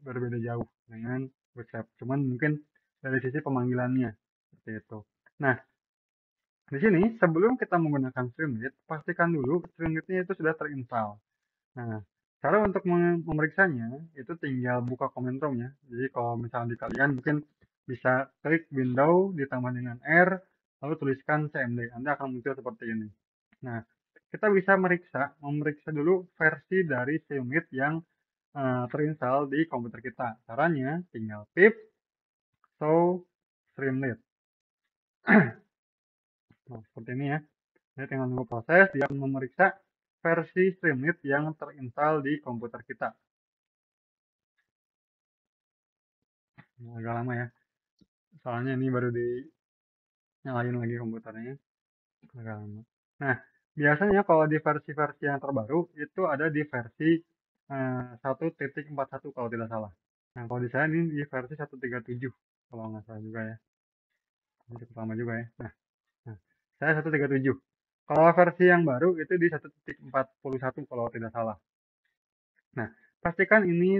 berbeda jauh dengan WhatsApp. Cuman mungkin dari sisi pemanggilannya seperti itu. Nah, di sini sebelum kita menggunakan Streamlit, pastikan dulu Streamlit-nya itu sudah terinstall. Nah, cara untuk memeriksanya itu tinggal buka command prompt ya. Jadi kalau misalnya di kalian mungkin bisa klik window ditambah dengan R, lalu tuliskan cmd, nanti akan muncul seperti ini. Nah, kita bisa memeriksa dulu versi dari Streamlit yang terinstall di komputer kita. Caranya tinggal pip show Streamlit. Nah, seperti ini ya. Jadi tinggal nunggu proses, dia akan memeriksa versi Streamlit yang terinstall di komputer kita. Nah, agak lama ya. Soalnya ini baru dinyalain lagi komputernya. Agak lama. Nah, biasanya kalau di versi-versi yang terbaru itu ada di versi 1.41 kalau tidak salah. Nah, kalau di saya ini di versi 1.37 kalau nggak salah juga ya. Ini cukup lama juga ya. Nah, saya 1.37. Kalau versi yang baru itu di 1.41 kalau tidak salah. Nah, pastikan ini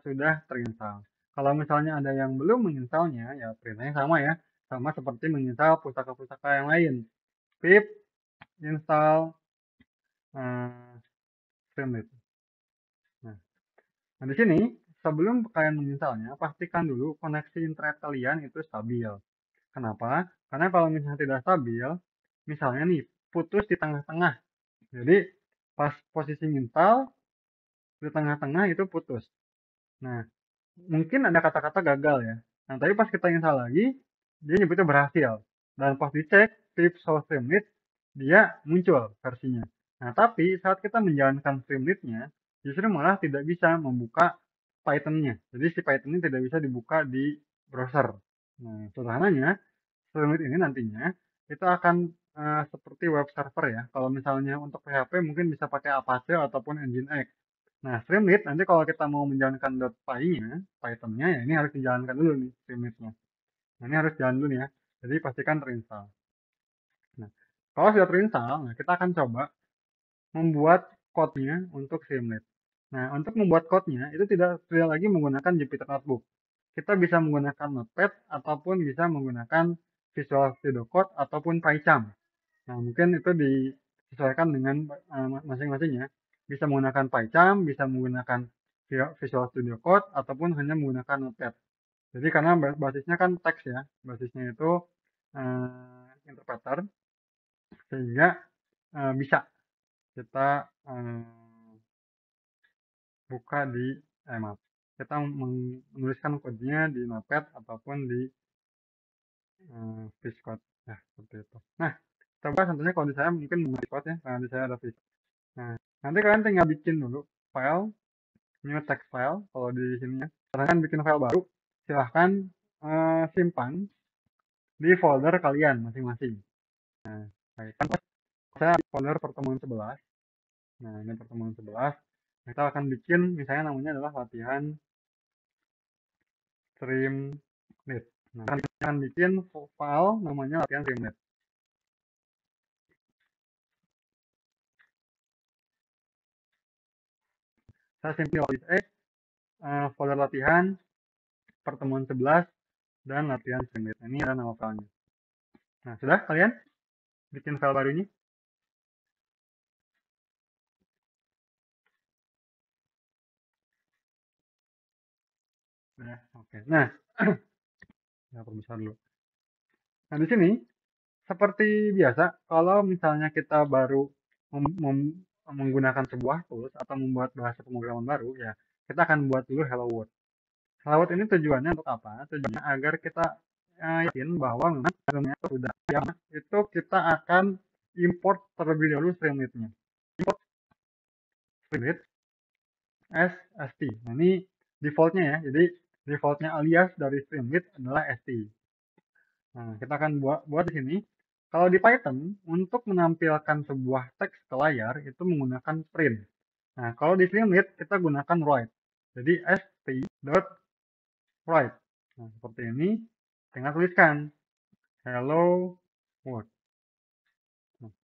sudah terinstall. Kalau misalnya ada yang belum menginstalnya, ya perintahnya sama ya. Sama seperti menginstal pustaka-pustaka yang lain. Pip install Streamlit. Nah, di sini sebelum kalian menginstalnya, pastikan dulu koneksi internet kalian itu stabil. Kenapa? Karena kalau misalnya tidak stabil, misalnya nih putus di tengah-tengah. Jadi pas posisi install di tengah-tengah itu putus. Nah, mungkin ada kata-kata gagal ya. Nah, tapi pas kita install lagi, dia nyebutnya berhasil. Dan pas dicek tips show Streamlit, dia muncul versinya. Nah, tapi saat kita menjalankan Streamlit-nya, justru malah tidak bisa membuka Python-nya. Jadi si Python-nya tidak bisa dibuka di browser. Nah, sederhananya, Streamlit ini nantinya itu akan seperti web server ya. Kalau misalnya untuk PHP mungkin bisa pakai Apache ataupun Nginx. Nah, Streamlit nanti kalau kita mau menjalankan .py-nya, Python-nya ya ini harus dijalankan dulu nih Streamlit-nya. Nah, ini harus jalan dulu ya. Jadi pastikan terinstall. Nah, kalau sudah terinstall, nah kita akan coba membuat code-nya untuk Streamlit. Nah, untuk membuat code-nya itu tidak lagi menggunakan Jupyter Notebook. Kita bisa menggunakan Notepad ataupun bisa menggunakan Visual Studio Code ataupun PyCharm. Nah, mungkin itu disesuaikan dengan masing-masing ya. Bisa menggunakan PyCharm, bisa menggunakan Visual Studio Code, ataupun hanya menggunakan Notepad. Jadi karena basisnya kan teks ya, basisnya itu interpreter, sehingga bisa kita buka di maaf, kita menuliskan kodenya di Notepad ataupun di VSCode. Ya, seperti itu. Nah, coba contohnya kalau di saya mungkin VSCode ya, karena di saya ada VSCode. Nah, nanti kalian tinggal bikin dulu file, new text file, kalau di sini ya. Kalian bikin file baru, silahkan simpan di folder kalian masing-masing. Nah, baik. Kan saya folder pertemuan 11. Nah, ini pertemuan 11. Kita akan bikin, misalnya namanya adalah latihan Streamlit. Nah, kita akan bikin file namanya latihan Streamlit. Saya simpel folder latihan pertemuan 11 dan latihan Streamlit. Ini adalah nama filenya. Nah, sudah kalian bikin file barunya? Sudah, oke. Nah, ya perbesar dulu. Nah, di sini seperti biasa, kalau misalnya kita baru menggunakan sebuah tools atau membuat bahasa pemrograman baru, ya kita akan buat dulu Hello World. Hello World ini tujuannya untuk apa? Tujuannya agar kita yakin bahwa memang filmnya itu sudah siap. Itu kita akan import terlebih dahulu Streamlit-nya. Import Streamlit ST. Nah, ini defaultnya ya. Jadi defaultnya alias dari Streamlit adalah ST. Nah, kita akan buat di sini. Kalau di Python, untuk menampilkan sebuah teks ke layar, itu menggunakan print. Nah, kalau di Streamlit, kita gunakan write. Jadi, st.write. Nah, seperti ini. Tinggal tuliskan. Hello world. Nah,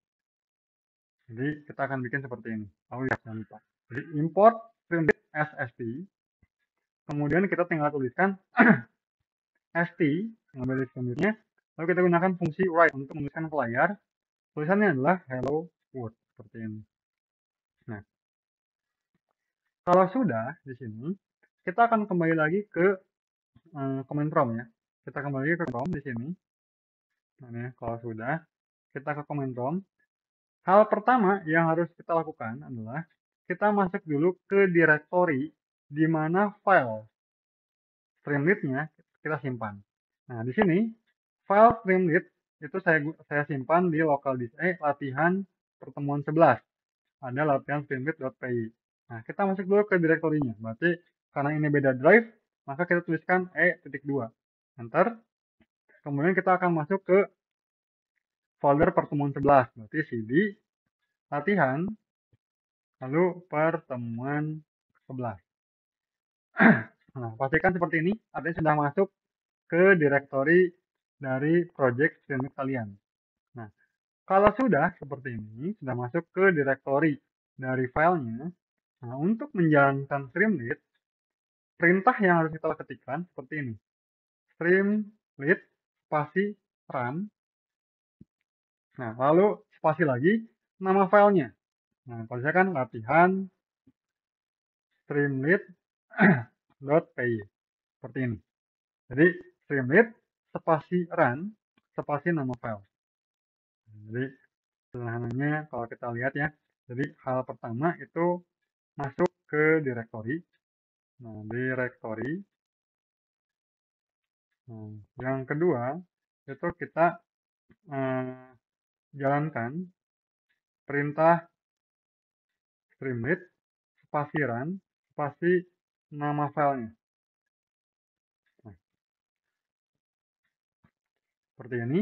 jadi, kita akan bikin seperti ini. Oh ya, jangan lupa. Jadi, import Streamlit as st. kemudian kita tinggal tuliskan st, ngambil selanjutnya, lalu kita gunakan fungsi write untuk menuliskan ke layar. Tulisannya adalah hello world seperti ini. Nah, kalau sudah di sini, kita akan kembali lagi ke command prompt ya. Kita kembali ke prompt di sini. Nah, ya, kalau sudah, kita ke command prompt. Hal pertama yang harus kita lakukan adalah kita masuk dulu ke directory di mana file streamlit-nya kita simpan. Nah, di sini file streamlit itu saya simpan di local disk latihan pertemuan 11. Ada latihan streamlit.py. Nah, kita masuk dulu ke direktorinya. Berarti karena ini beda drive, maka kita tuliskan E.2. Enter. Kemudian kita akan masuk ke folder pertemuan 11. Berarti cd latihan lalu pertemuan 11. Nah, pastikan seperti ini, artinya sudah masuk ke direktori dari project streamlit kalian. Nah, kalau sudah seperti ini, sudah masuk ke direktori dari filenya, nah untuk menjalankan streamlit, perintah yang harus kita ketikkan seperti ini. Streamlit spasi run. Nah, lalu spasi lagi nama filenya. Nah, kalau saya kan latihan streamlit.py seperti ini. Jadi streamlit spasi run spasi nama file. Jadi sederhananya kalau kita lihat ya, jadi hal pertama itu masuk ke direktori. Nah, direktori. Nah, yang kedua itu kita jalankan perintah streamlit spasi run spasi nama filenya. Nah, seperti ini.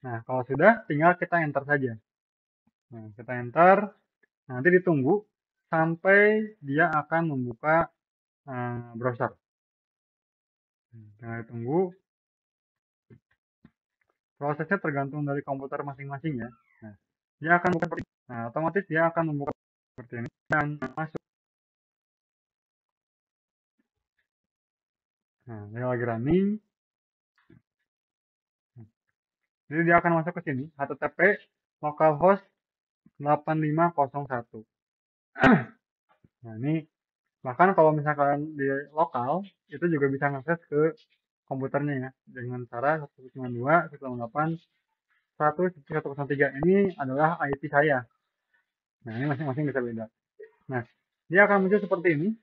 Nah, kalau sudah tinggal kita enter saja. Nah, kita enter. Nanti ditunggu sampai dia akan membuka browser. Tinggal ditunggu. Prosesnya tergantung dari komputer masing-masing ya. Nah, dia akan buka seperti ini. Nah, otomatis dia akan membuka seperti ini dan masuk. Nah, dia lagi running. Jadi dia akan masuk ke sini, http localhost 8501. Nah, ini bahkan kalau misalkan di lokal, itu juga bisa ngakses ke komputernya ya, dengan cara 192, 128, 103. Ini adalah IP saya. Nah, ini masing-masing bisa beda. Nah, dia akan muncul seperti ini.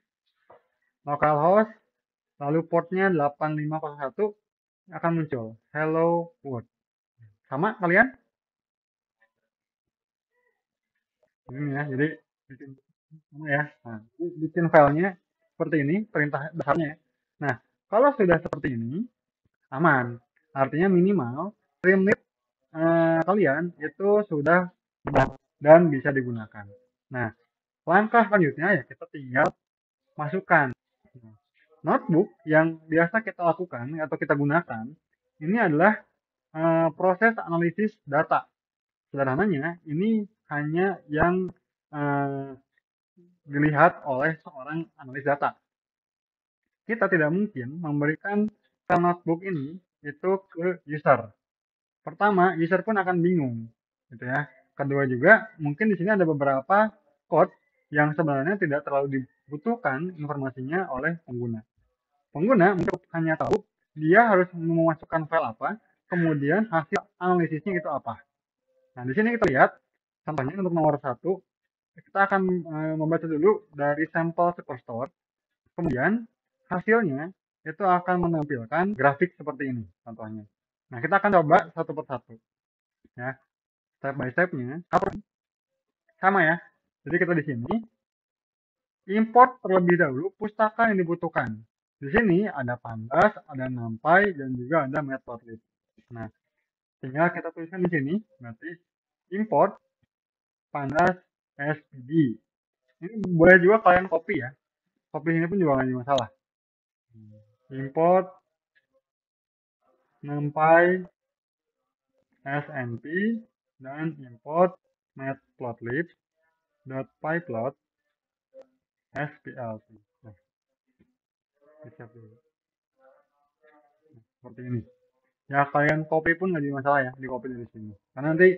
Localhost, lalu portnya 8501 akan muncul. Hello world. Sama kalian? Ini ya, jadi bikin ya. Nah, bikin filenya seperti ini, perintah dasarnya ya. Nah, kalau sudah seperti ini, aman. Artinya minimal streamlit kalian itu sudah dan bisa digunakan. Nah, langkah selanjutnya ya kita tinggal masukkan notebook yang biasa kita lakukan atau kita gunakan. Ini adalah proses analisis data. Sederhananya, ini hanya yang dilihat oleh seorang analis data. Kita tidak mungkin memberikan file notebook ini itu ke user. Pertama, user pun akan bingung, gitu ya. Kedua juga, mungkin di sini ada beberapa code yang sebenarnya tidak terlalu dibutuhkan informasinya oleh pengguna. Pengguna untuk hanya tahu dia harus memasukkan file apa, kemudian hasil analisisnya itu apa. Nah, di sini kita lihat, contohnya untuk nomor 1, kita akan membaca dulu dari sampel superstore, kemudian hasilnya itu akan menampilkan grafik seperti ini, contohnya. Nah, kita akan coba satu persatu. Ya, step by step-nya sama ya. Jadi kita di sini import terlebih dahulu pustaka yang dibutuhkan. Di sini ada pandas, ada numpy, dan juga ada matplotlib. Nah, tinggal kita tuliskan di sini, berarti import pandas spd. Ini boleh juga kalian copy ya. Copy ini pun juga nggak ada masalah. Import numpy snp dan import matplotlib.pyplot splc. Di-save dulu. Seperti ini. Ya kalian copy pun nggak jadi masalah ya, di copy dari sini. Karena nanti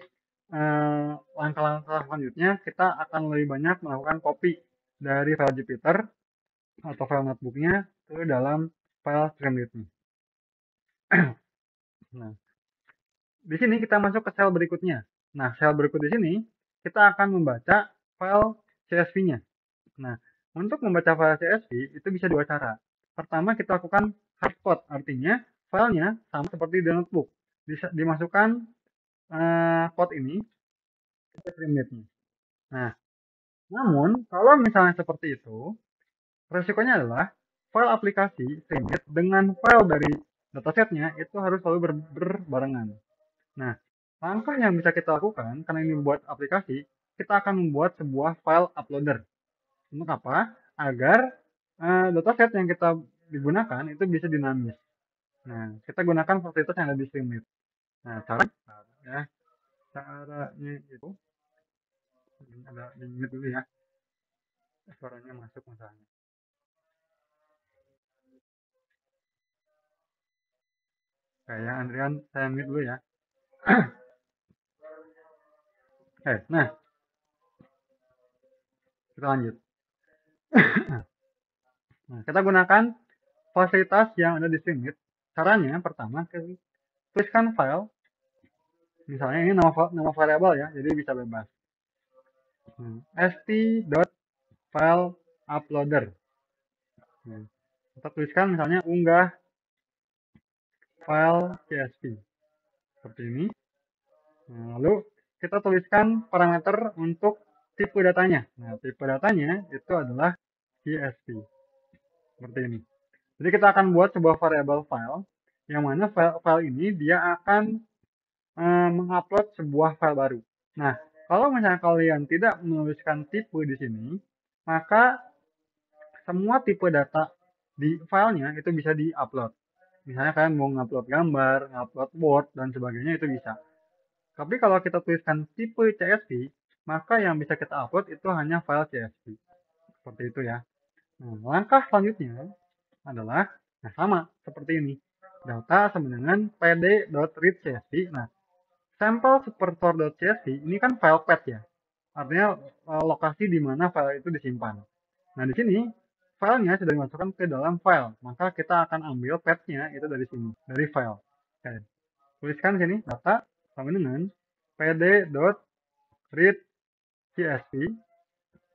langkah-langkah selanjutnya kita akan lebih banyak melakukan copy dari file Jupyter atau file notebooknya ke dalam file Streamlit-nya. Nah, di sini kita masuk ke sel berikutnya. Nah, sel berikut di sini kita akan membaca file CSV-nya. Nah, untuk membaca file CSV itu bisa dua cara. Pertama kita lakukan hardcode, artinya filenya sama seperti di notebook. Dimasukkan code ini ke Streamlit-nya. Nah, namun kalau misalnya seperti itu, resikonya adalah file aplikasi Streamlit dengan file dari datasetnya itu harus selalu berbarengan. Nah, langkah yang bisa kita lakukan karena ini membuat aplikasi, kita akan membuat sebuah file uploader. Untuk apa? Agar dataset yang kita digunakan itu bisa dinamis. Nah, kita gunakan fasilitas yang ada di Streamlit. Nah, caranya itu ada di mute dulu ya. Suaranya masuk masalahnya. Kayak Andrian, saya mute dulu ya. Nah, kita lanjut. Nah, kita gunakan fasilitas yang ada di Streamlit. Caranya pertama, tuliskan file. Misalnya ini nama variabel ya, jadi bisa bebas. st.file uploader. Kita tuliskan misalnya unggah file CSV seperti ini. Nah, lalu kita tuliskan parameter untuk tipe datanya. Nah, tipe datanya itu adalah CSV seperti ini. Jadi kita akan buat sebuah variabel file yang mana file ini dia akan mengupload sebuah file baru. Nah, kalau misalnya kalian tidak menuliskan tipe di sini, maka semua tipe data di filenya itu bisa di-upload. Misalnya kalian mau ngupload gambar, ngupload Word, dan sebagainya itu bisa. Tapi kalau kita tuliskan tipe CSV, maka yang bisa kita upload itu hanya file CSV. Seperti itu ya. Nah, langkah selanjutnya adalah sama seperti ini. Data sama dengan pd.read.csv. Nah, sampel superstore.csv ini kan file path ya. Artinya lokasi di mana file itu disimpan. Nah, di sini filenya sudah dimasukkan ke dalam file, maka kita akan ambil path-nya itu dari sini, dari file. Oke. Tuliskan sini data sama dengan pd.read.csv.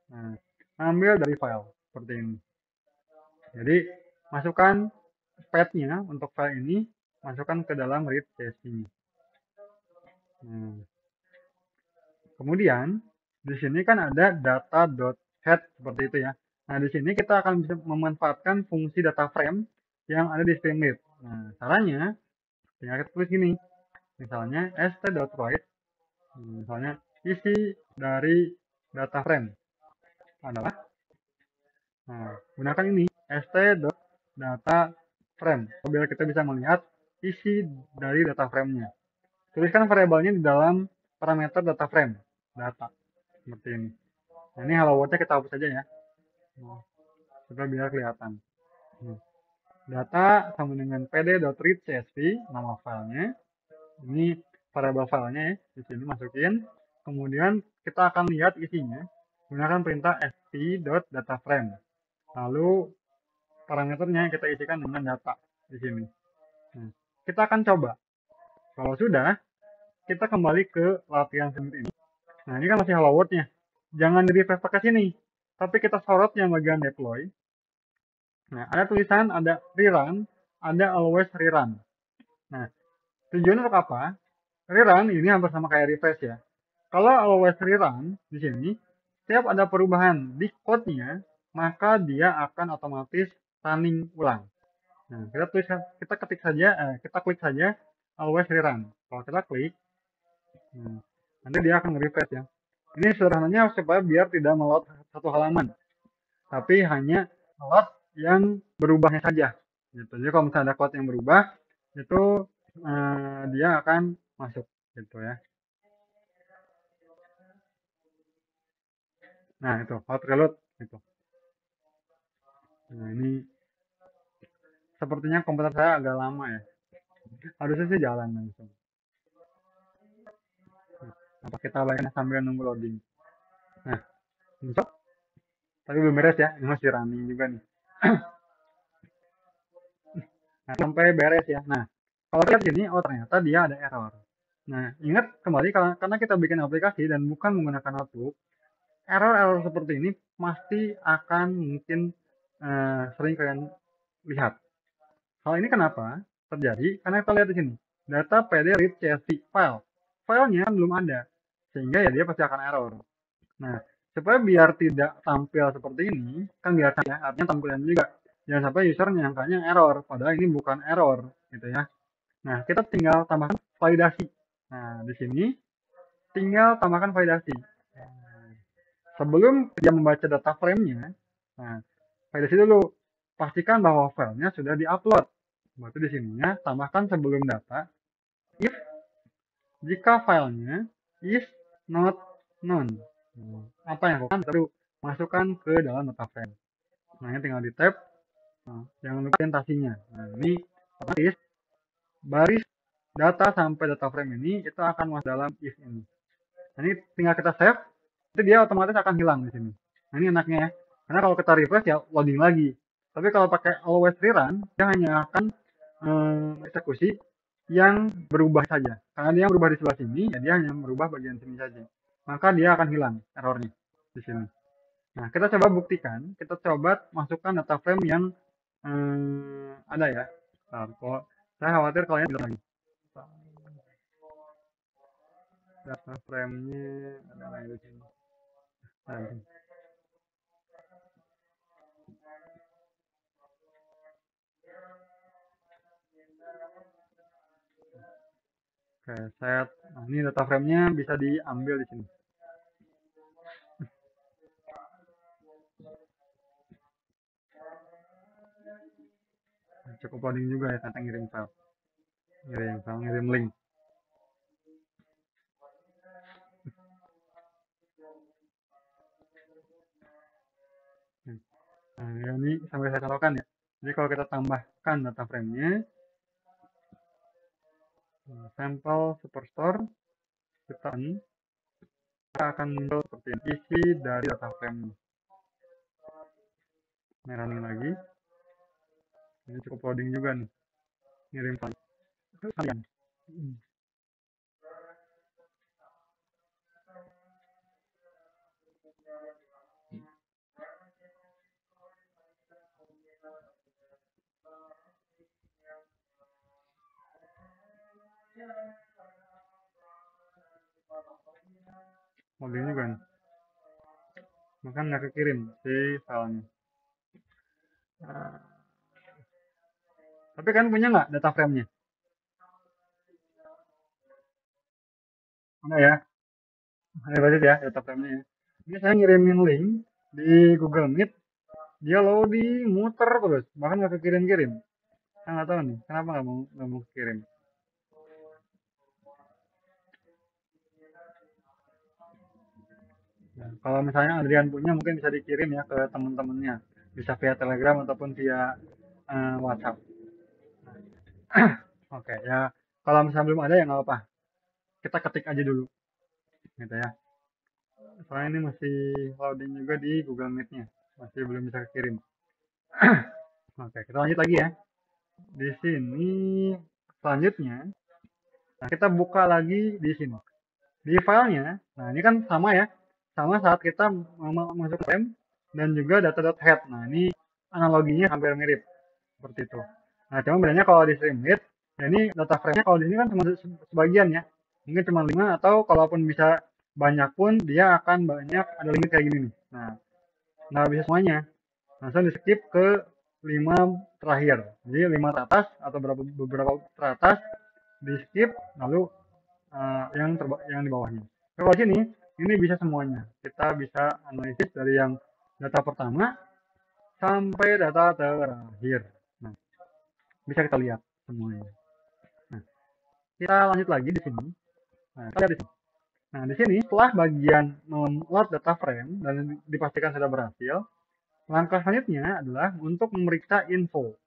Nah, ambil dari file seperti ini. Jadi masukkan path-nya untuk file ini, masukkan ke dalam read.csv. Nah, kemudian di sini kan ada data.head seperti itu ya. Nah, di sini kita akan bisa memanfaatkan fungsi data frame yang ada di Streamlit. Nah, caranya tinggal kita tulis gini. Misalnya st.write, misalnya isi dari data frame adalah, nah, gunakan ini st.data frame biar kita bisa melihat isi dari data frame-nya. Tuliskan variabelnya di dalam parameter data frame, data, seperti ini. Nah, ini hello world-nya kita hapus saja ya. Nah, supaya biar kelihatan. Data sama dengan pd.read.csv, nama filenya. Ini variabel filenya ya, di sini masukin. Kemudian kita akan lihat isinya gunakan perintah st.dataframe. Lalu parameternya kita isikan dengan data di sini. Nah, kita akan coba. Kalau sudah, kita kembali ke latihan sendiri ini. Nah, ini kan masih hello world-nya. Jangan di-refresh pakai sini, tapi kita sorot yang bagian deploy. Nah, ada tulisan, ada rerun, ada always rerun. Nah, tujuannya untuk apa? Rerun ini hampir sama kayak refresh ya. Kalau always rerun di sini, setiap ada perubahan di code-nya, maka dia akan otomatis running ulang. Nah, kita ketik saja, kita klik saja always rerun. Kalau kita klik, nanti dia akan refresh ya. Ini sederhananya supaya biar tidak meload satu halaman, tapi hanya meload yang berubahnya saja. Gitu. Jadi kalau misalnya ada code yang berubah, itu dia akan masuk gitu ya. Nah, itu hot reload gitu. Nah, ini Sepertinya komputer saya agak lama ya. Harusnya sih jalan langsung. Apa kita bayangin sambil nunggu loading. Nah, besok. Tapi belum beres ya. Ini masih running juga nih. Nah, sampai beres ya. Nah, kalau lihat sini, oh ternyata dia ada error. Nah, ingat kembali karena kita bikin aplikasi dan bukan menggunakan notebook, error-error seperti ini pasti akan mungkin sering kalian lihat. Hal ini kenapa terjadi? Karena kita lihat di sini, data PD read CSV file. Filenya belum ada, sehingga ya dia pasti akan error. Nah, supaya biar tidak tampil seperti ini, kan biasanya artinya tampilan juga. Jangan sampai user nyangkanya error, padahal ini bukan error, gitu ya. Nah, kita tinggal tambahkan validasi. Nah, di sini tinggal tambahkan validasi. Sebelum dia membaca data frame-nya, nah, validasi dulu. Pastikan bahwa filenya sudah diupload. Berarti di sininya tambahkan sebelum data, if jika filenya is not known. Apa yang akan baru masukkan ke dalam data frame. Nah, ini tinggal di tab. Nah, jangan lupa orientasinya. Nah, ini otomatis baris data sampai data frame ini itu akan masuk dalam if ini. Nah, ini tinggal kita save, itu dia otomatis akan hilang di sini. Nah, ini enaknya ya. Karena kalau kita refresh ya loading lagi. Tapi kalau pakai always rerun, dia hanya akan eksekusi yang berubah saja. Karena dia berubah di sebelah sini, ya dia hanya berubah bagian sini saja. Maka dia akan hilang errornya di sini. Nah, kita coba buktikan, kita coba masukkan data frame yang ada ya. Nah, kalau saya khawatir kalian bilang lagi. Data frame-nya ada lagi di sini. Nah, oke, set. Nah, ini data frame-nya bisa diambil di sini. Cukup loading juga ya, ternyata ngirim file. Ngirim link. Nah, ini sampai saya contohkan ya. Jadi kalau kita tambahkan data frame-nya, sampel superstore, kita akan muncul seperti ini, isi dari data frame. Ini running lagi. Ini cukup loading juga nih. Ngirim file. Kalian. Loading juga nih. Maka nggak kekirim si filenya. Tapi kan punya nggak data frame-nya? Ada ya? Ada berarti ya data frame-nya ya. Ini saya ngirimin link di Google Meet, dia loading, muter terus, bahkan nggak kekirim-kirim. Saya nggak tahu nih, kenapa nggak mau kirim. Nah, kalau misalnya Adrian punya mungkin bisa dikirim ya ke teman-temannya, bisa via Telegram ataupun via WhatsApp. Oke ya, kalau misalnya belum ada ya nggak apa-apa, kita ketik aja dulu, gitu ya. Soalnya ini masih loading juga di Google Meet-nya, masih belum bisa kirim. Oke, kita lanjut lagi ya. Di sini selanjutnya, nah kita buka lagi di sini. Di filenya, nah ini kan sama ya, sama saat kita masuk frame dan juga data.head. Nah ini analoginya hampir mirip seperti itu. Nah cuma bedanya kalau di streamlit, ya ini data frame-nya kalau di sini kan cuma sebagian ya, mungkin cuma 5 atau kalaupun bisa banyak pun dia akan banyak ada limit kayak gini nih. Nah nggak bisa semuanya, langsung di skip ke 5 terakhir. Jadi 5 teratas atau beberapa teratas di skip, lalu yang di bawahnya. Kalau sini ini bisa semuanya. Kita bisa analisis dari yang data pertama sampai data terakhir. Nah, bisa kita lihat semuanya. Nah, kita lanjut lagi di sini. Nah, kita lihat di sini. Nah, di sini setelah bagian load data frame dan dipastikan sudah berhasil, langkah selanjutnya adalah untuk memeriksa info.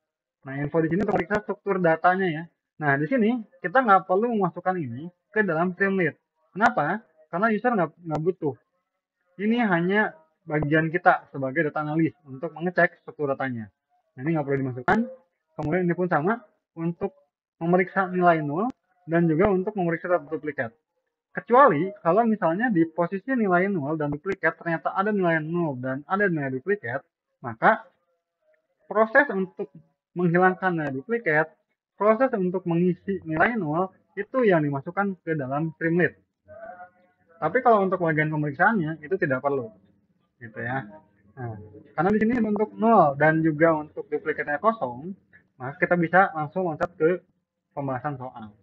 Nah, info di sini untuk periksa struktur datanya ya. Nah, di sini kita nggak perlu memasukkan ini ke dalam Streamlit. Kenapa? Karena user nggak butuh. Ini hanya bagian kita sebagai data analis untuk mengecek struktur datanya. Nah, ini nggak perlu dimasukkan. Kemudian ini pun sama untuk memeriksa nilai nol dan juga untuk memeriksa data duplikat. Kecuali kalau misalnya di posisi nilai nol dan duplikat ternyata ada nilai nol dan ada nilai duplikat, maka proses untuk menghilangkan nilai duplikat, proses untuk mengisi nilai nol itu yang dimasukkan ke dalam Streamlit. Tapi kalau untuk bagian pemeriksaannya itu tidak perlu, gitu ya. Nah, karena di sini untuk nol dan juga untuk duplikatnya kosong, maka kita bisa langsung loncat ke pembahasan soal.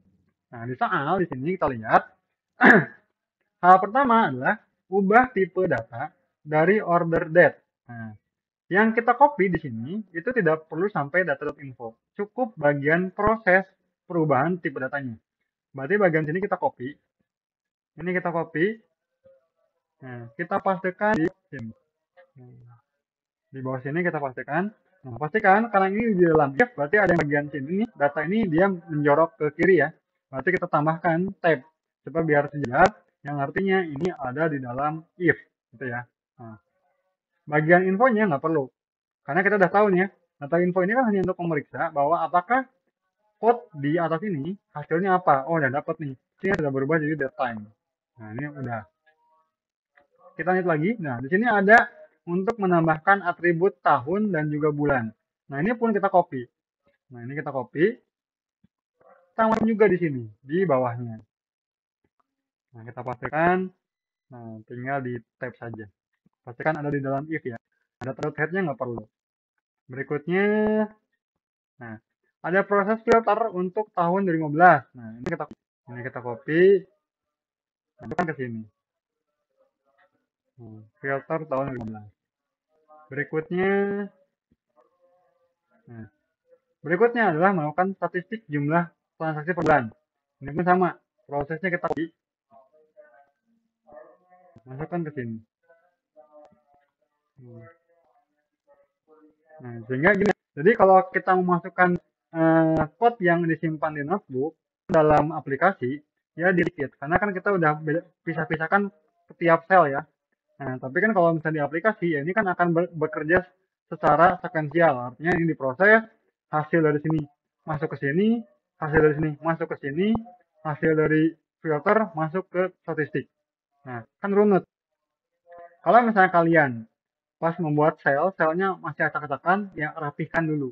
Nah, di soal di sini kita lihat hal pertama adalah ubah tipe data dari order date. Nah, yang kita copy di sini itu tidak perlu sampai data.info. Cukup bagian proses perubahan tipe datanya. Berarti bagian sini kita copy. Ini kita copy. Nah, kita pastikan di sini. Di bawah sini kita pastikan. Nah, pastikan karena ini di dalam if, berarti ada yang bagian sini, data ini dia menjorok ke kiri ya. Berarti kita tambahkan tab. Supaya biar sejajar, yang artinya ini ada di dalam if. Gitu ya. Nah, bagian infonya nggak perlu. Karena kita udah tahu nih ya, data info ini kan hanya untuk memeriksa bahwa apakah code di atas ini hasilnya apa. Oh, udah dapat nih. Ini sudah berubah jadi date time. Nah, ini udah. Kita lihat lagi. Nah, di sini ada untuk menambahkan atribut tahun dan juga bulan. Nah, ini pun kita copy. Nah, ini kita copy. Tambahkan juga di sini, di bawahnya. Nah, kita pastikan. Nah, tinggal di tab saja. Pastikan ada di dalam if ya. Ada thread headnya nggak perlu. Berikutnya, nah, ada proses filter untuk tahun 2015. Nah, ini kita copy, masukkan ke sini. Filter tahun 2015. Berikutnya, nah, berikutnya adalah melakukan statistik jumlah transaksi per bulan. Ini pun sama, prosesnya kita copy, masukkan ke sini. Nah, sehingga gini, jadi kalau kita memasukkan code yang disimpan di notebook dalam aplikasi, ya dikit, karena kan kita udah pisah-pisahkan setiap sel ya. Nah, tapi kan kalau misalnya di aplikasi, ya ini kan akan bekerja secara sekuensial, artinya ini diproses, hasil dari sini masuk ke sini, hasil dari sini masuk ke sini, hasil dari filter masuk ke statistik. Nah, kan runut. Kalau misalnya kalian pas membuat sel, selnya masih acak-acakan, ya rapihkan dulu.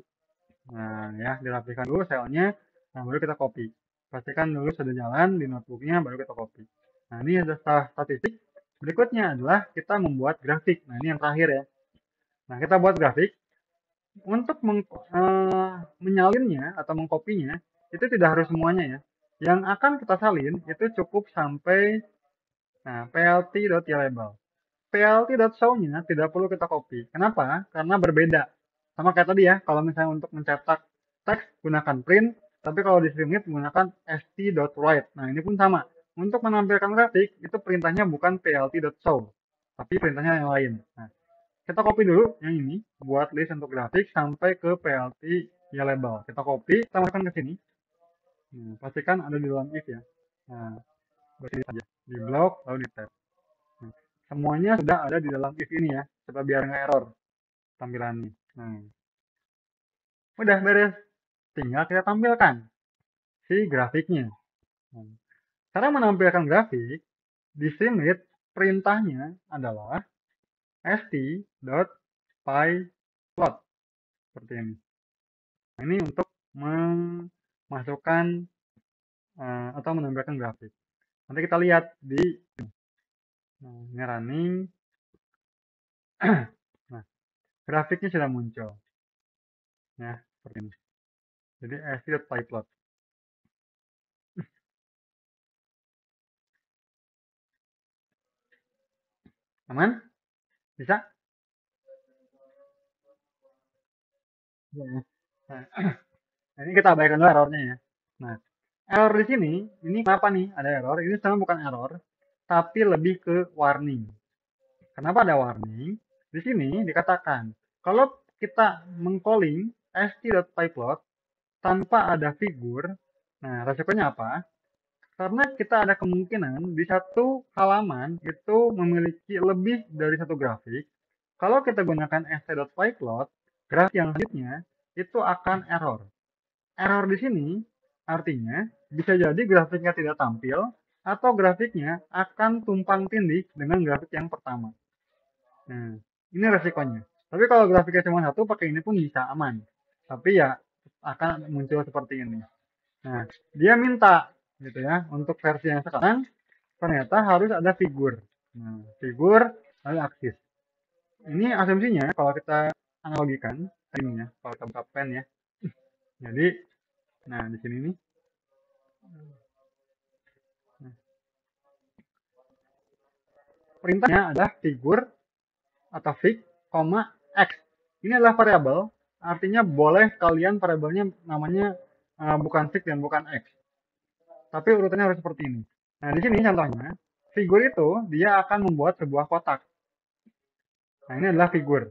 Nah, ya dirapihkan dulu selnya, nah baru kita copy. Pastikan dulu sudah jalan di notebooknya, baru kita copy. Nah, ini adalah statistik. Berikutnya adalah kita membuat grafik. Nah, ini yang terakhir ya. Nah, kita buat grafik. Untuk menyalinnya atau mengkopinya, itu tidak harus semuanya ya. Yang akan kita salin itu cukup sampai nah, plt.label. plt.show-nya tidak perlu kita copy. Kenapa? Karena berbeda. Sama kayak tadi ya, kalau misalnya untuk mencetak teks gunakan print, tapi kalau di Streamlit menggunakan st.write. Nah, ini pun sama. Untuk menampilkan grafik, itu perintahnya bukan plt.show, tapi perintahnya yang lain. Nah, kita copy dulu yang ini, buat list untuk grafik sampai ke plt ya label. Kita copy, kita masukkan ke sini. Nah, pastikan ada di dalam if ya. Nah, bersini saja. Di blok, lalu di tab. Nah, semuanya sudah ada di dalam if ini ya, supaya biar nggak error tampilannya. Nah, udah beres. Tinggal kita tampilkan si grafiknya. Nah, cara menampilkan grafik di Streamlit perintahnya adalah st.pyplot seperti ini. Nah, ini untuk memasukkan atau menampilkan grafik. Nanti kita lihat di ini running. Nah, grafiknya sudah muncul. Ya, seperti ini. Jadi st.pyplot. Aman? Bisa? Ya. Nah, ini kita abaikan dulu errornya ya. Nah, error di sini, ini kenapa nih ada error? Ini sebenarnya bukan error, tapi lebih ke warning. Kenapa ada warning? Di sini dikatakan, kalau kita mengcalling st.pyplot tanpa ada figur, nah resikonya apa? Karena kita ada kemungkinan di satu halaman itu memiliki lebih dari satu grafik. Kalau kita gunakan st.pyplot, grafik yang selanjutnya itu akan error. Error di sini artinya bisa jadi grafiknya tidak tampil atau grafiknya akan tumpang tindih dengan grafik yang pertama. Nah, ini resikonya. Tapi kalau grafiknya cuma satu, pakai ini pun bisa aman. Tapi ya akan muncul seperti ini. Nah, dia minta gitu ya, untuk versi yang sekarang ternyata harus ada figur. Nah, figur lalu aksis. Ini asumsinya kalau kita analogikan ini ya, kalau kita buka pen ya. Jadi, nah di sini nih. Nah, perintahnya adalah figur atau fig, x. Ini adalah variabel, artinya boleh kalian variabelnya namanya bukan fig dan bukan x. Tapi urutannya harus seperti ini. Nah, di sini contohnya, figur itu dia akan membuat sebuah kotak. Nah, ini adalah figur.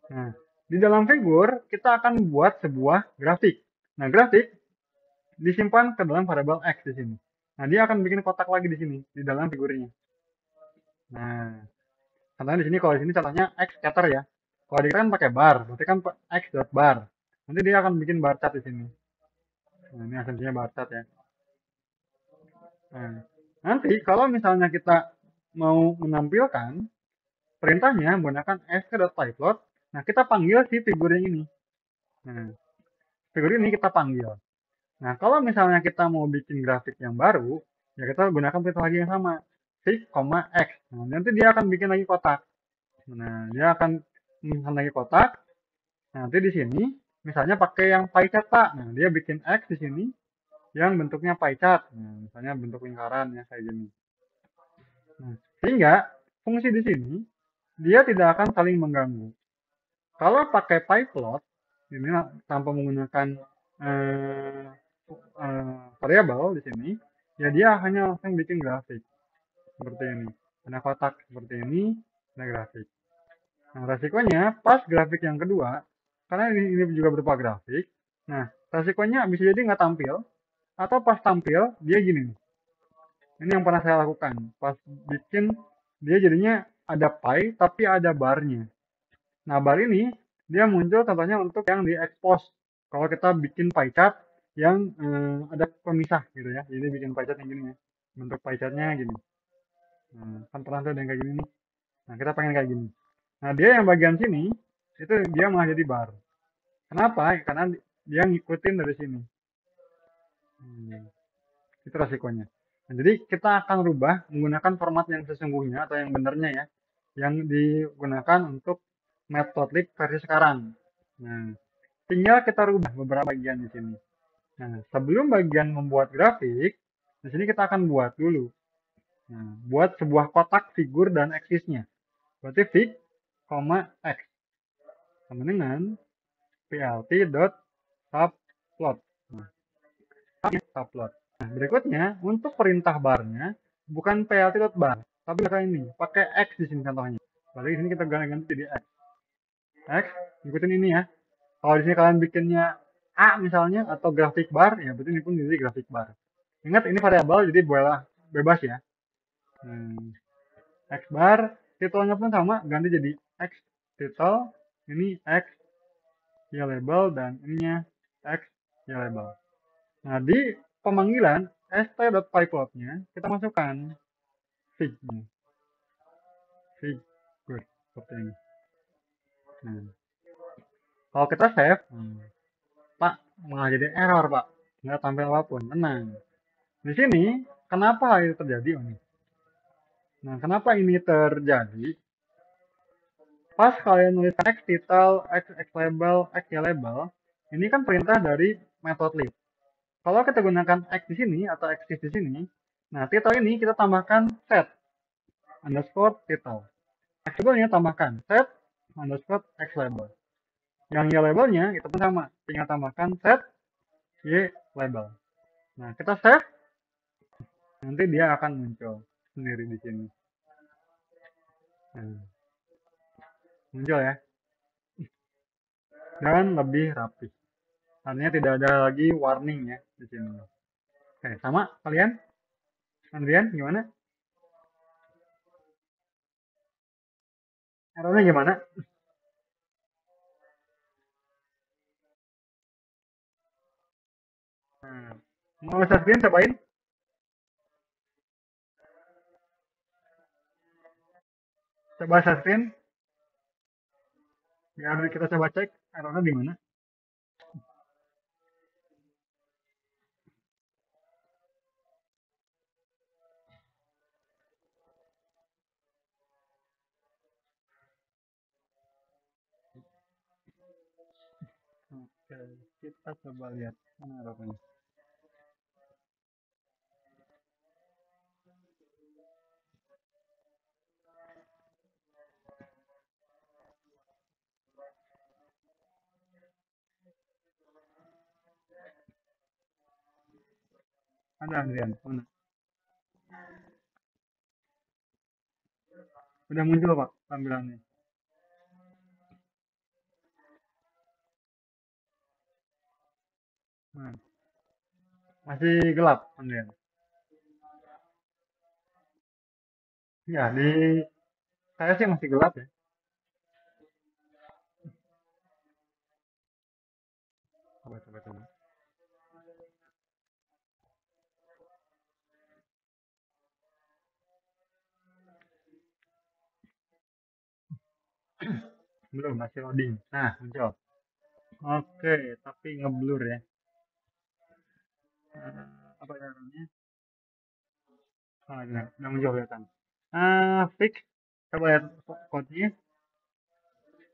Nah, di dalam figur kita akan membuat sebuah grafik. Nah, grafik disimpan ke dalam variabel x di sini. Nah, dia akan bikin kotak lagi di sini, di dalam figurnya. Nah, contohnya di sini, kalau di sini contohnya x scatter ya. Kalau di kan pakai bar, berarti kan x dot bar. Nanti dia akan bikin bar chart di sini. Nah, ini asumsinya bar chart ya. Nah, nanti kalau misalnya kita mau menampilkan perintahnya menggunakan sk.pyplot, nah kita panggil si figur yang ini. Nah, figur ini kita panggil. Nah, kalau misalnya kita mau bikin grafik yang baru, ya kita gunakan perintah lagi yang sama, fig, x. Nah, nanti dia akan bikin lagi kotak. Nah, dia akan bikin lagi kotak. Nah, nanti di sini, misalnya pakai yang pie chart, Pak. Nah, dia bikin x di sini, yang bentuknya pie chart. Nah, misalnya bentuk lingkaran ya, kayak gini. Nah, sehingga fungsi di sini, dia tidak akan saling mengganggu. Kalau pakai pyplot, ini tanpa menggunakan eh, variabel di sini, ya dia hanya langsung bikin grafik seperti ini. Ada kotak seperti ini, ada grafik. Nah, resikonya pas grafik yang kedua, karena ini juga berupa grafik. Nah, resikonya bisa jadi nggak tampil, atau pas tampil dia gini nih. Ini yang pernah saya lakukan. Pas bikin dia jadinya ada pie tapi ada barnya. Nah, bar ini dia muncul contohnya untuk yang di-expose. Kalau kita bikin pie chart yang ada pemisah gitu ya. Jadi bikin pie chart yang gini ya. Bentuk pie chartnya gini. Nah, kan pernah tuh ada yang kayak gini nih. Nah, kita pengen kayak gini. Nah, dia yang bagian sini, itu dia malah jadi bar. Kenapa? Karena dia ngikutin dari sini. Itu resikonya. Nah, jadi kita akan rubah menggunakan format yang sesungguhnya atau yang benernya ya. Yang digunakan untuk Matplotlib versi sekarang. Nah, tinggal kita rubah beberapa bagian di sini. Nah, sebelum bagian membuat grafik, di sini kita akan buat dulu. Nah, buat sebuah kotak figur dan aksisnya. Berarti fig, x. Sama dengan plt.subplot. Nah, subplot. Nah, berikutnya, untuk perintah barnya, bukan plt.bar, tapi kayak ini, pakai x di sini contohnya. Berarti di sini kita ganti jadi x. X, ikutin ini ya. Kalau di sini kalian bikinnya A misalnya atau grafik bar, ya berarti ini pun jadi grafik bar. Ingat ini variabel jadi boleh bebas ya. X bar, titelnya pun sama, ganti jadi X title, ini X ya label dan ininya X ya label. Nah, di pemanggilan st.pyplotnya kita masukkan fig-nya. Fig, good, seperti ini. Nah, kalau kita save, Pak, malah jadi error, Pak. Nggak tampil apapun. Tenang. Di sini, kenapa hal itu terjadi, Oni? Nah, kenapa ini terjadi? Pas kalian nulis X title, X label, X ya label, ini kan perintah dari Matplotlib. Kalau kita gunakan X di sini atau X di sini, nah title ini kita tambahkan set underscore title. X labelnya tambahkan set underscore X label. Yang Y labelnya itu pun sama, tinggal tambahkan set Y label. Nah, kita save, nanti dia akan muncul sendiri di sini. Nah, muncul ya. dan lebih rapi. Artinya tidak ada lagi warning ya di sini. Oke, sama kalian? Andrian gimana? Errornya gimana? Nah, mau share screen cobain? Coba share screen biar kita coba cek errornya di mana. Oke, kita coba lihat mana errornya. Ada Andrian, mana? Udah muncul Pak tampilannya. Nah, masih gelap Andrian. Ya, di saya sih masih gelap ya. Coba, coba, coba. Belum, masih loading. Nah, muncul. Oke, tapi ngeblur ya. Apa namanya? Oh, udah muncul kelihatan. Fix. Coba lihat code-nya.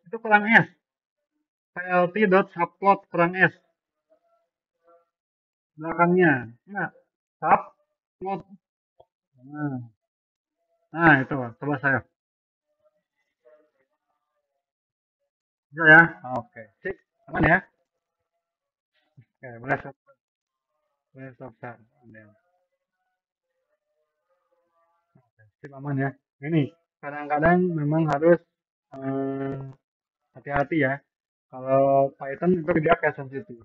Itu kurang S. plt.subplot kurang S. Belakangnya. Nah, subplot. Nah, nah itu. Coba saya. Bisa ya? Oke. Sip. Aman ya? Oke, boleh stop. Boleh stop. Sip, aman ya. Ini kadang-kadang memang harus eh, hati-hati ya. Kalau Python itu dia kayak sensitif.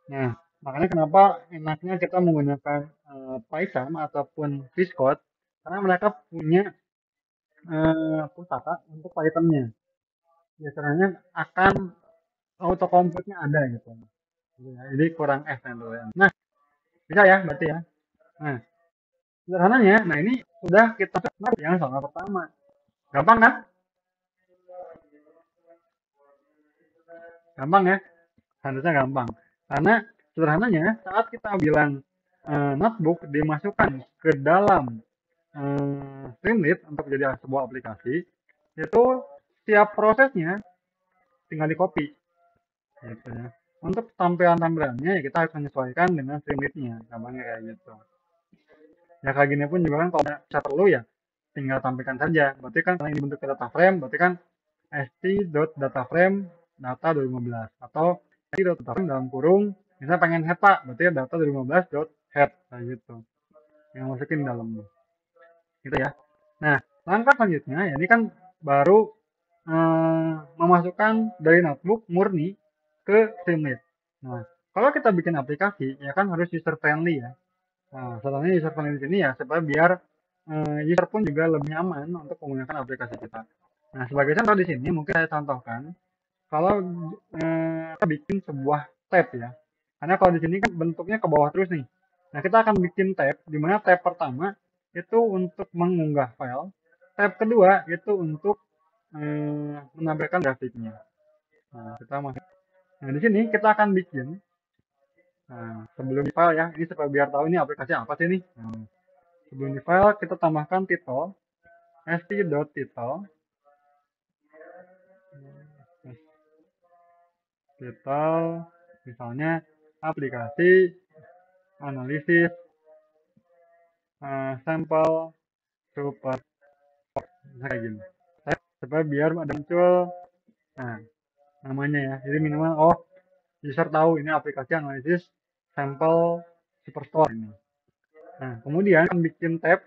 Nah, makanya kenapa enaknya kita menggunakan Python ataupun Vscode karena mereka punya pustaka untuk Python-nya. Biasanya akan autocomplete-nya ada gitu. Jadi kurang F gitu ya. Nah, bisa ya berarti ya. Nah, sederhananya, nah ini sudah kita start yang soal pertama. Gampang kan? Gampang ya? Harusnya gampang. Karena sederhananya saat kita bilang notebook dimasukkan ke dalam Streamlit untuk jadi sebuah aplikasi, itu setiap prosesnya tinggal di copy. Gitu ya. Untuk tampilan-tampilannya ya kita harus menyesuaikan dengan Streamlit-nya. Gampangnya kayak gitu. Ya kayak gini pun juga kan kalau bisa perlu ya tinggal tampilkan saja. Berarti kan yang dibentuk ke data frame, berarti kan st.dataframe data 2015 atau st.dataframe dalam kurung misalnya pengen head pak, berarti data 2015 head kayak gitu yang masukin dalamnya gitu ya. Nah, langkah selanjutnya ya ini kan baru memasukkan dari notebook murni ke Streamlit. Nah, kalau kita bikin aplikasi ya kan harus user friendly ya. Nah, salahnya user friendly di sini ya supaya biar user pun juga lebih nyaman untuk menggunakan aplikasi kita. Nah, sebagai contoh di sini mungkin saya contohkan kalau kita bikin sebuah tab ya. Karena kalau di sini kan bentuknya ke bawah terus nih. Nah, kita akan bikin tab di mana tab pertama itu untuk mengunggah file, tab kedua itu untuk menampilkan grafiknya. Nah, kita masuk. Nah, di sini kita akan bikin sebelum di file ya, ini supaya biar tahu ini aplikasi apa sih nih. Nah, sebelum di file kita tambahkan title st.title title misalnya aplikasi analisis sampel super kayak gini supaya biar ada muncul nah namanya ya, jadi minimal user tahu ini aplikasi analisis sampel superstore ini. Nah kemudian bikin tab.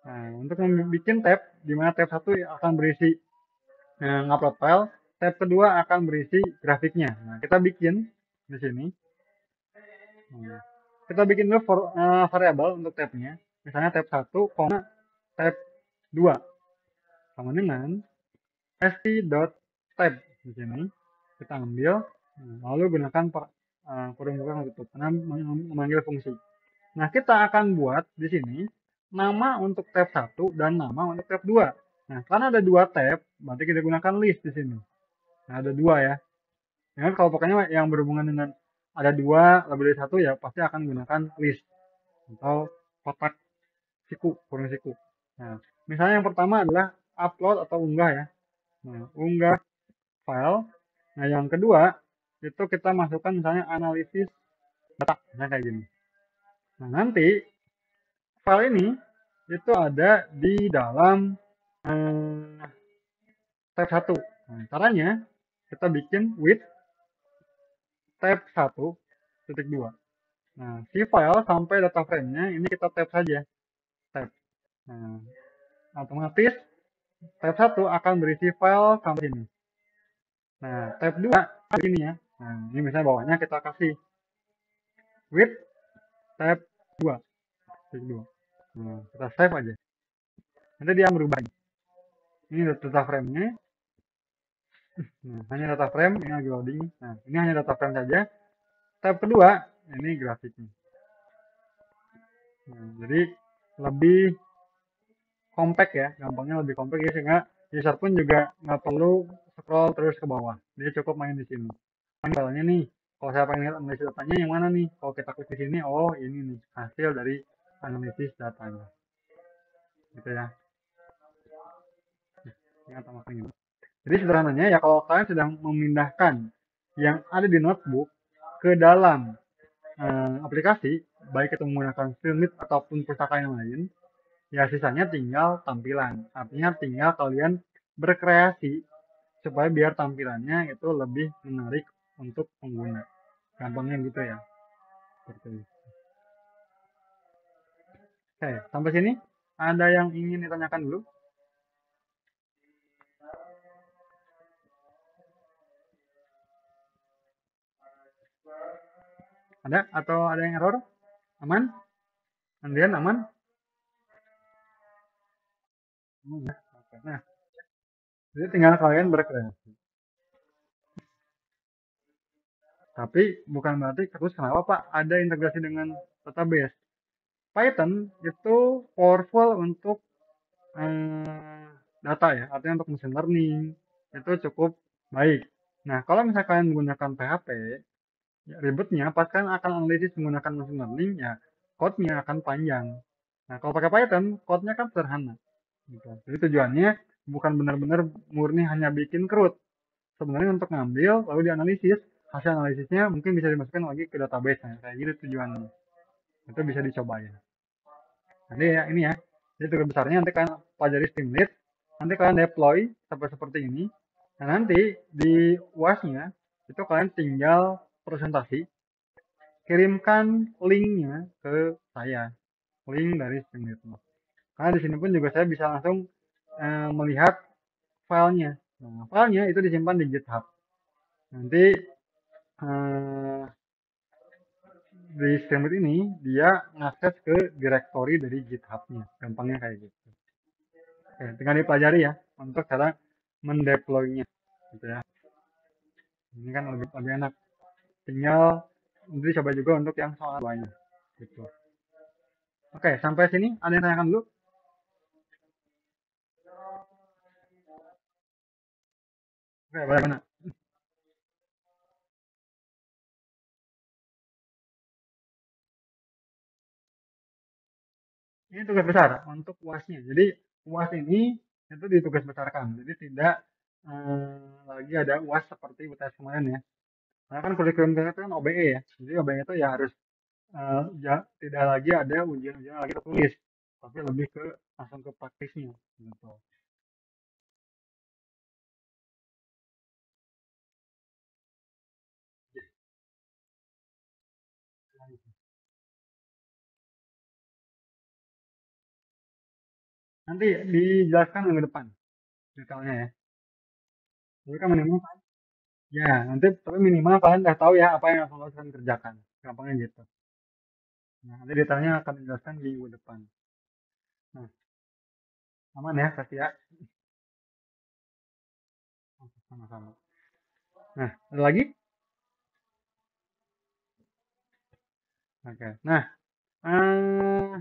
Nah untuk membuat tab di mana tab satu akan berisi ngupload file, tab kedua akan berisi grafiknya. Nah, kita bikin di sini. Nah, kita bikin dulu variabel untuk tabnya. Misalnya tab 1, tab 2 sama dengan st.tab di sini. Kita ambil, lalu gunakan kurung buka tutup karena memanggil fungsi. Nah, kita akan buat di sini nama untuk tab 1 dan nama untuk tab 2. Nah, karena ada dua tab, berarti kita gunakan list di sini. Nah, ada dua ya. Ya, kalau pokoknya yang berhubungan dengan ada dua lebih dari satu ya pasti akan gunakan list atau kotak siku, kurung siku. Nah, misalnya yang pertama adalah upload atau unggah ya. Nah, unggah file. Nah, yang kedua itu kita masukkan misalnya analisis data, nah kayak gini. Nah, nanti file ini itu ada di dalam tab 1. Nah, caranya kita bikin with tab 1.2. Nah, si file sampai data frame-nya ini kita tab saja. Tab. Nah, otomatis tab 1 akan berisi file sampai sini. Nah, tab 2 begini ya. Nah, ini misalnya bawahnya kita kasih with tab 2. Tab 2. Nah, kita save aja. Nanti dia merubah. Ini data frame-nya. Nah, hanya data frame, ini lagi loading. Nah, ini hanya data frame saja. Tab kedua, ini grafiknya. Nah, jadi lebih compact ya, gampangnya lebih compact ya, sehingga user pun juga nggak perlu scroll terus ke bawah. Dia cukup main di sini. Misalnya nih, kalau saya pengen lihat analisis datanya yang mana nih? Kalau kita klik di sini, oh ini nih hasil dari analisis datanya. Gitu ya. Ingat sama ini. Jadi sederhananya ya kalau kalian sedang memindahkan yang ada di notebook ke dalam aplikasi, baik itu menggunakan Filmit ataupun pustaka yang lain, ya sisanya tinggal tampilan. Artinya tinggal kalian berkreasi supaya biar tampilannya itu lebih menarik untuk pengguna. Gampangnya gitu ya. Seperti itu. Oke, sampai sini ada yang ingin ditanyakan dulu? Ada atau ada yang error? Aman? Andrian aman? Oke. Nah, jadi tinggal kalian berkreasi. Tapi bukan berarti terus kenapa Pak ada integrasi dengan database. Python itu powerful untuk data ya, artinya untuk machine learning itu cukup baik. Nah, kalau misalnya kalian menggunakan PHP, ya ribetnya pas kalian akan analisis menggunakan machine learning, ya code-nya akan panjang. Nah, kalau pakai Python, code-nya kan sederhana. Gitu. Jadi tujuannya bukan benar-benar murni hanya bikin CRUD. Sebenarnya untuk ngambil, lalu dianalisis, hasil analisisnya mungkin bisa dimasukkan lagi ke database. Nah, kayak gitu tujuannya. Itu bisa dicobain. Jadi ya ini ya, jadi tugas besarnya nanti kalian pelajari Streamlit, nanti kalian deploy sampai seperti ini. Nah nanti di UAS-nya itu kalian tinggal presentasi, kirimkan linknya ke saya, link dari Streamlit. Karena di sini pun juga saya bisa langsung melihat filenya. Nah, filenya itu disimpan di GitHub. Nanti eh, di Streamlit ini dia ngakses ke directory dari GitHub-nya. Gampangnya kayak gitu. Oke, tinggal dipelajari ya untuk cara mendeploy-nya gitu ya. Ini kan lebih enak. Tinggal nanti coba juga untuk yang soal banyak gitu. Oke, sampai sini ada yang tanyakan dulu? Oke, bagaimana? Ini tugas besar untuk UAS-nya. Jadi UAS ini itu ditugas besarkan. Jadi tidak lagi ada UAS seperti UTS kemarin ya. Karena kan kurikulum kita itu kan OBE ya. Jadi OBE itu ya harus tidak lagi ada ujian-ujian lagi tertulis, tapi lebih ke langsung ke praktisnya gitu. Nanti dijelaskan minggu depan detailnya ya. Tapi kan minimal, ya nanti tapi minimal kalian udah tahu ya apa yang harus kalian kerjakan. Gampangnya gitu. Nah, nanti detailnya akan dijelaskan di minggu depan. Nah, aman ya, pasti ya. Oke, sama-sama. Nah, ada lagi? Oke. Nah, eh,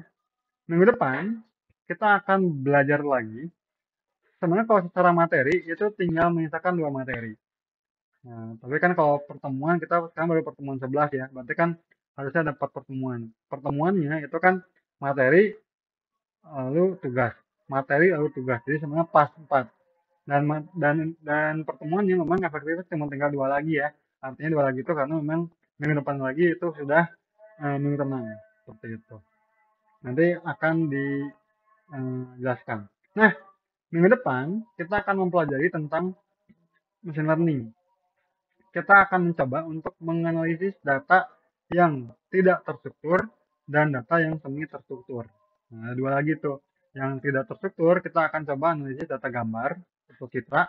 minggu depan kita akan belajar lagi. Sebenarnya kalau secara materi itu tinggal menyisakan dua materi. Nah, tapi kan kalau pertemuan kita sekarang baru pertemuan 11 ya. Berarti kan harusnya ada 4 pertemuan. Pertemuannya itu kan materi lalu tugas. Materi lalu tugas. Jadi sebenarnya pas 4. Dan pertemuannya memang efektifnya cuma tinggal dua lagi ya. Artinya dua lagi itu karena memang minggu depan lagi itu sudah minggu tenang seperti itu. Nanti akan dijelaskan. Nah, minggu depan kita akan mempelajari tentang machine learning. Kita akan mencoba untuk menganalisis data yang tidak terstruktur dan data yang semi terstruktur. Nah, dua lagi tuh. Yang tidak terstruktur kita akan coba analisis data gambar atau citra.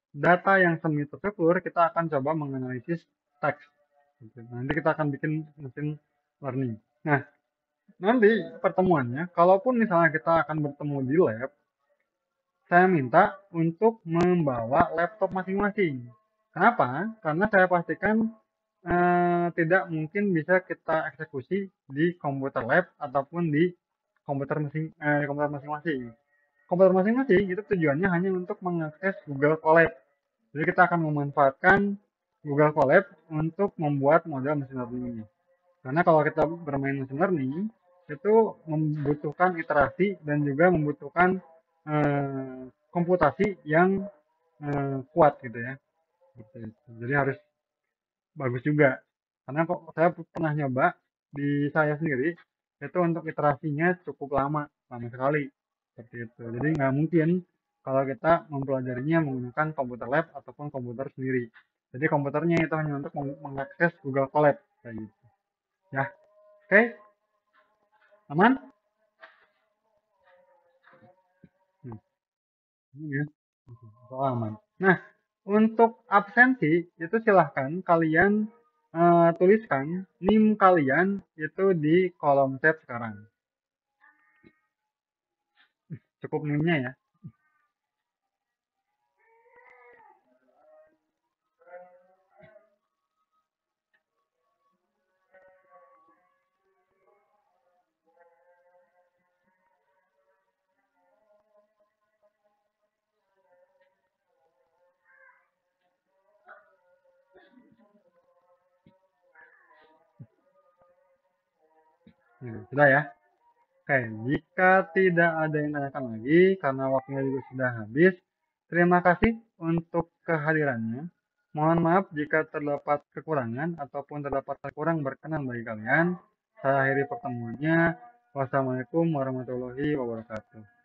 Data yang semi terstruktur kita akan coba menganalisis teks. Nanti kita akan bikin machine learning. Nah, nanti pertemuannya, kalaupun misalnya kita akan bertemu di lab, saya minta untuk membawa laptop masing-masing. Kenapa? Karena saya pastikan tidak mungkin bisa kita eksekusi di komputer lab ataupun di komputer masing-masing. Komputer masing-masing itu tujuannya hanya untuk mengakses Google Colab. Jadi kita akan memanfaatkan Google Colab untuk membuat model machine learning ini. Karena kalau kita bermain machine learning itu membutuhkan iterasi dan juga membutuhkan komputasi yang kuat gitu ya. Jadi harus bagus juga. Karena kok saya pernah nyoba di saya sendiri itu untuk iterasinya cukup lama, lama sekali seperti itu. Jadi nggak mungkin kalau kita mempelajarinya menggunakan komputer lab ataupun komputer sendiri. Jadi komputernya itu hanya untuk mengakses Google Colab kayak gitu. Ya, oke, aman? Hmm, ini ya, soal aman. Nah, untuk absensi itu silahkan kalian tuliskan NIM kalian itu di kolom chat sekarang. Cukup NIM-nya ya. Sudah ya. Oke, jika tidak ada yang tanyakan lagi, karena waktunya juga sudah habis, terima kasih untuk kehadirannya. Mohon maaf jika terdapat kekurangan ataupun terdapat kurang berkenan bagi kalian. Saya akhiri pertemuannya. Wassalamualaikum warahmatullahi wabarakatuh.